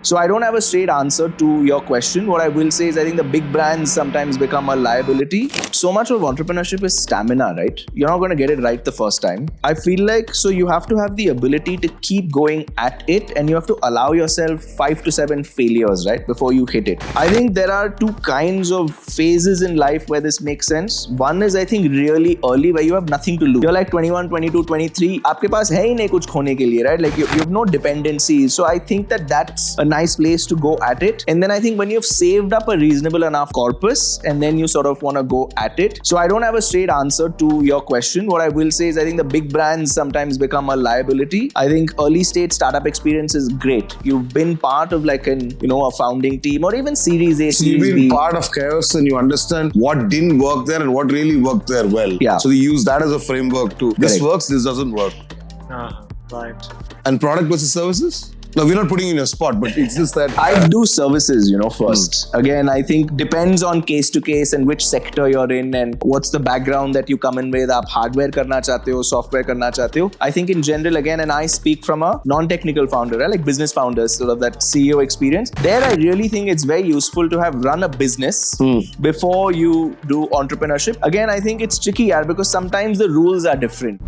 So I don't have a straight answer to your question. What I will say is I think the big brands sometimes become a liability. So much of entrepreneurship is stamina, right? You're not going to get it right the first time. I feel like so you have to have the ability to keep going at it, and you have to allow yourself 5 to 7 failures, right, before you hit it. I think there are two kinds of phases in life where this makes sense. One is I think really early where you have nothing to lose. You're like 21, 22, 23. आपके पास है ही नहीं कुछ खोने के लिए, right? Like you have no dependencies. So I think that that's a nice place to go at it. And then I think when you've saved up a reasonable enough corpus and then you sort of want to go at it. So I don't have a straight answer to your question. What I will say is I think the big brands sometimes become a liability. I think early stage startup experience is great. You've been part of like a founding team or even Series A, so Series you've B. been part of chaos and you understand what didn't work there and what really worked there well. Yeah. So you use that as a framework too. This works, this doesn't work. Right. And product versus services? No, we're not putting you in a spot, but it's just that I do services, first. Again, I think depends on case to case and which sector you're in and what's the background that you come in with. आप hardware करना चाहते हो, software करना चाहते हो. I think in general, again, and I speak from a non-technical founder, right? Like business founders, sort of that CEO experience. There, I really think it's very useful to have run a business before you do entrepreneurship. Again, I think it's tricky, because sometimes the rules are different.